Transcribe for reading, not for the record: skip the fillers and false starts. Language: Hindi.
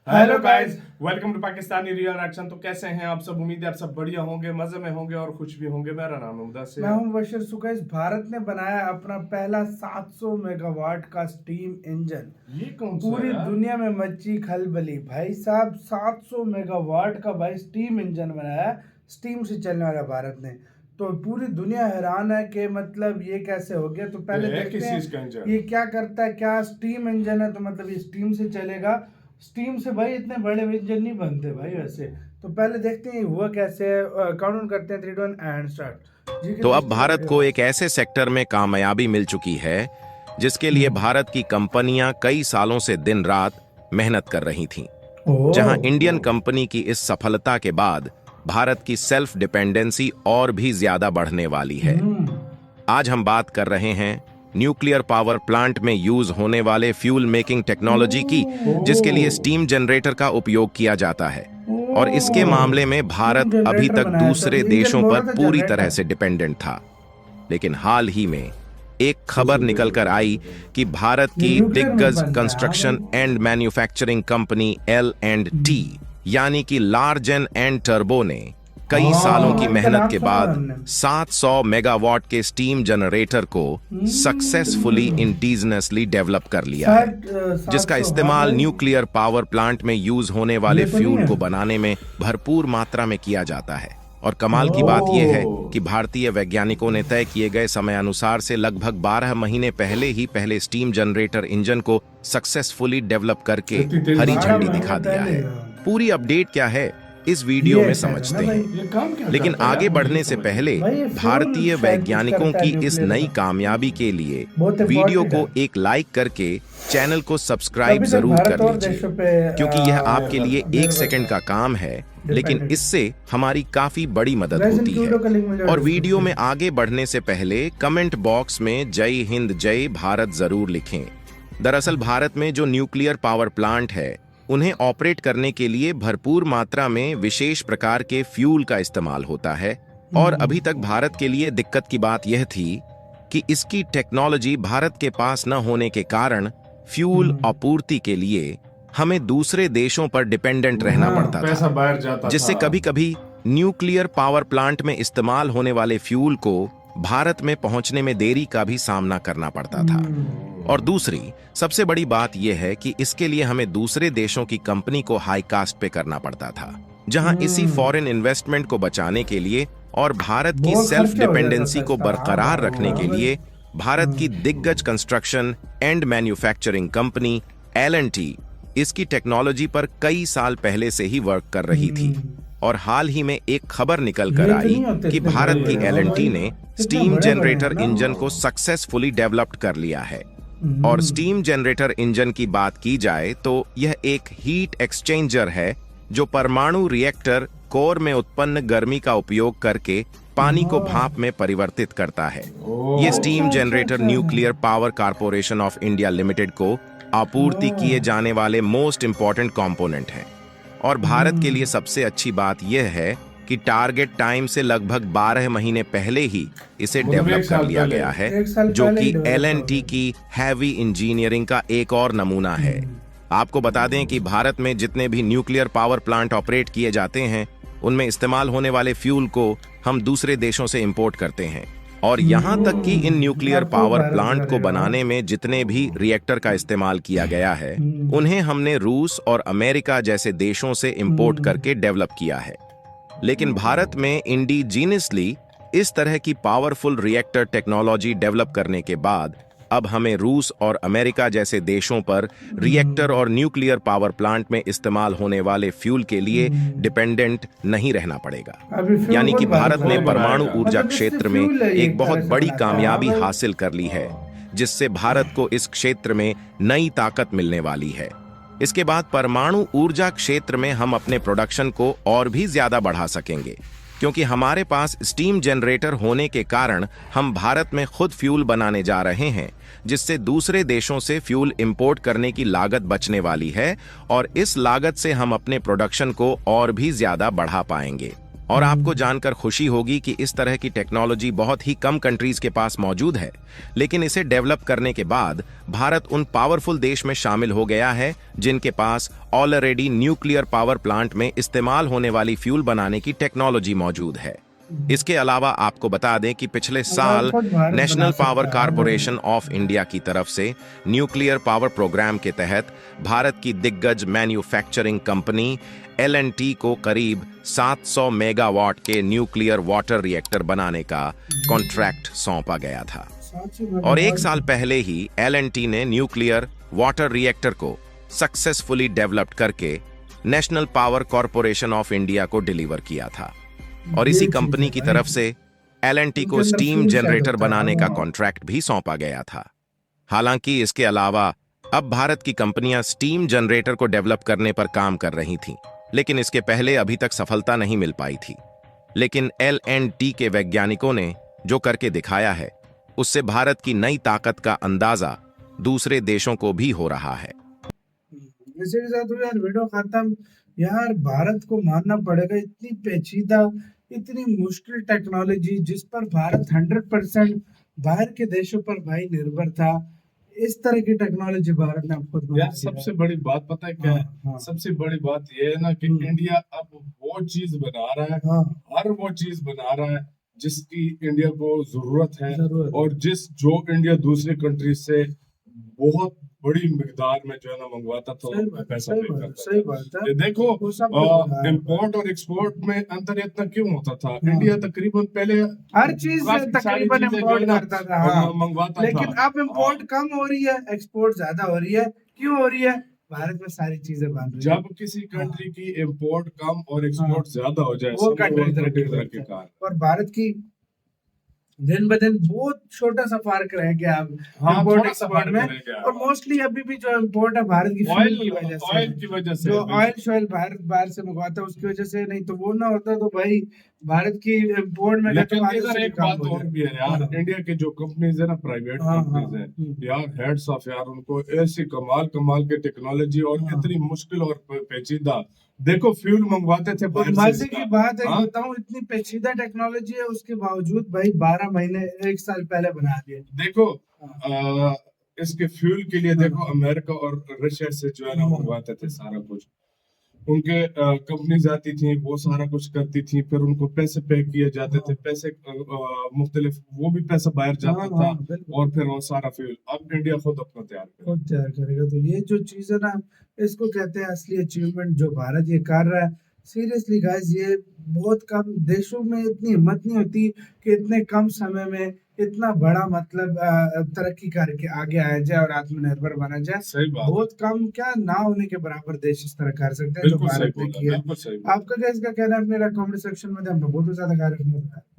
Hello guys, welcome to Pakistani real action. तो कैसे हैं आप सब? उम्मीद है आप सब बढ़िया होंगे, मजे में होंगे और खुश भी होंगे। मेरा नाम है मुदस्सिर। मैं हूं बशीर सुकैस। भारत ने बनाया अपना पहला 700 मेगावाट का स्टीम इंजन। ये कौन सा पूरी यार? दुनिया में मची खलबली। भाई साहब 700 मेगावाट का भाई स्टीम इंजन बनाया, स्टीम से चलने वाला भारत ने। तो पूरी दुनिया हैरान है कि मतलब ये कैसे हो गया। तो पहले देखते हैं ये क्या करता है। क्या स्टीम इंजन है तो मतलब ये स्टीम से चलेगा। स्टीम से भाई इतने बड़े इंजन नहीं बनते भाई वैसे। तो पहले देखते हैं हुआ कैसे है। काउंट करते हैं 3 2 1 एंड स्टार्ट। तो अब भारत को एक ऐसे सेक्टर में कामयाबी मिल चुकी है जिसके लिए भारत की कंपनियां कई सालों से दिन रात मेहनत कर रही थीं। जहां इंडियन कंपनी की इस सफलता के बाद भारत की सेल्फ डिपेंडेंसी और भी ज्यादा बढ़ने वाली है। आज हम बात कर रहे हैं न्यूक्लियर पावर प्लांट में यूज होने वाले फ्यूल मेकिंग टेक्नोलॉजी की, जिसके लिए स्टीम जनरेटर का उपयोग किया जाता है। और इसके मामले में भारत अभी तक दूसरे देशों पर पूरी तरह से डिपेंडेंट था। लेकिन हाल ही में एक खबर निकलकर आई कि भारत की दिग्गज construction and manufacturing company L&T यानी कि लार्जन एंड टर्बो ने कई सालों की मेहनत के बाद 700 मेगावाट के स्टीम जनरेटर को सक्सेसफुली इंडिजिनसली डेवलप कर लिया है, जिसका इस्तेमाल न्यूक्लियर पावर प्लांट में यूज होने वाले फ्यूल को बनाने में भरपूर मात्रा में किया जाता है। और कमाल की बात यह है कि भारतीय वैज्ञानिकों ने तय किए गए समय अनुसार से लगभग 12 महीने पहले ही पहले स्टीम जनरेटर इंजन को सक्सेसफुली डेवलप करके हरी झंडी दिखा दिया है। पूरी अपडेट क्या है इस वीडियो में समझते हैं। लेकिन आगे बढ़ने से पहले भारतीय वैज्ञानिकों की इस नई कामयाबी के लिए वीडियो को एक लाइक करके चैनल को सब्सक्राइब जरूर कर लीजिए, क्योंकि यह आपके लिए 1 सेकंड का काम है, लेकिन इससे हमारी काफी बड़ी मदद होती है। और वीडियो में आगे बढ़ने से पहले कमेंट बॉक्स में जय हिंद जय भारत जरूर लिखें। दरअसल भारत में जो न्यूक्लियर पावर प्लांट है उन्हें ऑपरेट करने के लिए भरपूर मात्रा में विशेष प्रकार के फ्यूल का इस्तेमाल होता है। और अभी तक भारत के लिए दिक्कत की बात यह थी कि इसकी टेक्नोलॉजी भारत के पास न होने के कारण फ्यूल आपूर्ति के लिए हमें दूसरे देशों पर डिपेंडेंट रहना पड़ता पैसा बाहर जाता जिससे कभी कभी न्यूक्लियर पावर प्लांट में इस्तेमाल होने वाले फ्यूल को भारत में पहुंचने में देरी का भी सामना करना पड़ता था। और दूसरी सबसे बड़ी बात यह है कि इसके लिए हमें दूसरे देशों की कंपनी को हाई कास्ट पे करना पड़ता था, जहां इसी फॉरेन इन्वेस्टमेंट को बचाने के लिए और भारत की सेल्फ डिपेंडेंसी को बरकरार रखने के लिए भारत की दिग्गज construction and manufacturing company L&T इसकी टेक्नोलॉजी पर कई साल पहले से ही वर्क कर रही थी। और हाल ही में एक खबर निकल कर आई कि भारत की L&T ने स्टीम जनरेटर इंजन को सक्सेसफुली डेवलप्ड कर लिया है। और स्टीम जनरेटर इंजन की बात की जाए तो यह एक हीट एक्सचेंजर है जो परमाणु रिएक्टर कोर में उत्पन्न गर्मी का उपयोग करके पानी को भाप में परिवर्तित करता है। ये steam generator nuclear power corporation of India limited को आपूर्ति किए जाने वाले मोस्ट इंपॉर्टेंट कंपोनेंट हैं। और भारत के लिए सबसे अच्छी बात यह है कि टारगेट टाइम से लगभग 12 महीने पहले ही इसे डेवलप कर लिया गया है, जो कि L&T की हैवी इंजीनियरिंग का एक और नमूना है। आपको बता दें कि भारत में जितने भी न्यूक्लियर पावर प्लांट ऑपरेट किए जाते हैं उनमें इस्तेमाल होने वाले फ्यूल को हम दूसरे देशों से इंपोर्ट करते हैं। और यहाँ तक कि इन न्यूक्लियर पावर प्लांट को बनाने में जितने भी रिएक्टर का इस्तेमाल किया गया है उन्हें हमने रूस और अमेरिका जैसे देशों से इंपोर्ट करके डेवलप किया है। लेकिन भारत में इंडिजीनियसली इस तरह की पावरफुल रिएक्टर टेक्नोलॉजी डेवलप करने के बाद अब हमें रूस और अमेरिका जैसे देशों पर रिएक्टर और न्यूक्लियर पावर प्लांट में इस्तेमाल होने वाले फ्यूल के लिए डिपेंडेंट नहीं रहना पड़ेगा। यानी कि भारत ने परमाणु ऊर्जा क्षेत्र में एक बहुत बड़ी कामयाबी हासिल कर ली है, जिससे भारत को इस क्षेत्र में नई ताकत मिलने वाली है। इसके बाद परमाणु ऊर्जा क्षेत्र में हम अपने प्रोडक्शन को और भी ज्यादा बढ़ा सकेंगे, क्योंकि हमारे पास स्टीम जनरेटर होने के कारण हम भारत में खुद फ्यूल बनाने जा रहे हैं, जिससे दूसरे देशों से फ्यूल इंपोर्ट करने की लागत बचने वाली है। और इस लागत से हम अपने प्रोडक्शन को और भी ज्यादा बढ़ा पाएंगे। और आपको जानकर खुशी होगी कि इस तरह की टेक्नोलॉजी बहुत ही कम कंट्रीज के पास मौजूद है, लेकिन इसे डेवलप करने के बाद भारत उन पावरफुल देश में शामिल हो गया है जिनके पास ऑलरेडी न्यूक्लियर पावर प्लांट में इस्तेमाल होने वाली फ्यूल बनाने की टेक्नोलॉजी मौजूद है। इसके अलावा आपको बता दें कि पिछले साल national power corporation of India की तरफ से न्यूक्लियर पावर प्रोग्राम के तहत भारत की दिग्गज मैन्युफैक्चरिंग कंपनी L&T को करीब 700 मेगावाट के न्यूक्लियर वाटर रिएक्टर बनाने का कॉन्ट्रैक्ट सौंपा गया था। और 1 साल पहले ही L&T ने न्यूक्लियर वाटर रिएक्टर को सक्सेसफुली डेवलप्ड करके national power corporation of India को डिलीवर किया था। और इसी कंपनी की तरफ से L&T को स्टीम जनरेटर बनाने का कॉन्ट्रैक्ट भी सौंपा गया था। हालांकि इसके अलावा अब भारत की कंपनियां स्टीम जनरेटर को डेवलप करने पर काम कर रही थीं, लेकिन इसके पहले अभी तक सफलता नहीं मिल पाई थी। लेकिन L&T के वैज्ञानिकों ने जो करके दिखाया है, उससे भारत की नई ताकत का अंदाजा दूसरे देशों को भी हो रहा है। इसी के साथ यार वीडियो खत्म। यार भारत को मानना पड़ेगा, इतनी पेचीदा, इतनी मुश्किल टेक्नोलॉजी जिस पर भारत 100% बाहर के देशों पर भाई निर्भर था, इस तरह की टेक्नोलॉजी भारत ने खुद यार सबसे बड़ी बात पता है क्या है? हाँ। सबसे बड़ी बात ये है ना कि इंडिया अब वो चीज बना रहा है, हाँ। हर वो चीज बना रहा है जिसकी इंडिया को जरूरत है, जरूरत। और जो इंडिया दूसरी कंट्री से बहुत बड़ी मिकदार में जो है ना मंगवाता था, पैसा पे करता सही था। बात है। ये देखो वो सब कुछ बना रहा है। इम्पोर्ट और एक्सपोर्ट में अंतर इतना क्यों होता था? इंडिया तकरीबन पहले हर चीज काफी सारी तकरीबन चीजें इम्पोर्ट जो है ना, करता था। हाँ। मंगवाता लेकिन था। अब इम्पोर्ट कम हो रही है, एक्सपोर्ट ज्यादा हो रही है। क्यों हो रही है? भारत में सारी चीजें बन रही है। जब किसी कंट्री की इम्पोर्ट कम और एक्सपोर्ट ज्यादा हो जाए, वो समझो कंट्री तरक्की तरक्की का है। और भारत की दिन ब दिन बहुत छोटा सा फर्क रह गया अब हाँ, इम्पोर्ट थोड़ा सा एक्सपोर्ट फर्क में। रह गया। और मोस्टली अभी भी जो इम्पोर्ट है भारत की फ्यूल की वजह से, ऑयल की वजह से, जो बिल्कुल। ऑयल शॉयल भारत बाहर से मंगवाता है उसकी वजह से। नहीं तो वो ना होता तो भाई भारत की इम्पोर्ट में लेकिन आधे इधर से भी एक कम बात हो और जाए। भी है यार, हाँ। इंडिया की जो कंपनीज है ना, प्राइवेट हाँ, कंपनीज है यार, हेड्स ऑफ यार, उनको ऐसी कमाल कमाल के टेक्नोलॉजी और इतनी मुश्किल और पेचीदा, देखो फ्यूल मंगवाते थे और बाहर से मजे इसका। की बात है, हाँ? बताऊं, इतनी पेचीदा टेक्नोलॉजी है, उसके बावजूद भाई 12 महीने 1 साल पहले बना दिए। देखो इसके फ्यूल के लिए देखो अमेरिका और रशिया से जो है ना मंगवाते थे सारा कुछ। उनके कंपनीज आती थी, वो सारा कुछ करती थी, फिर उनको पैसे पे किए जाते थे, पैसे मुख्तलिफ, वो भी पैसा बाहर जाता था, और फिर वो सारा फ्यूल अब इंडिया खुद अपना तैयार करेगा। खुद तैयार करेगा। तो ये जो चीज है ना, इसको कहते हैं असली अचीवमेंट जो भारत ये कर रहा है। सीरियसली गाइस, ये बहुत कम देशों में इतनी हिम्मत नहीं होती कि इतने कम समय में इतना बड़ा मतलब तरक्की करके आगे आया जाए और आत्मनिर्भर बना जाए। सही बात। बहुत कम, क्या ना होने के बराबर देश इस तरह कर सकते हैं जो बिल्कुल सही भारत ने बोला, किया। बिल्कुल सही बोला। आपका क्या इसका कहना है? अपने कमेंट सेक्शन में, हम बहुत ज्यादा ख्याल रखना होता है।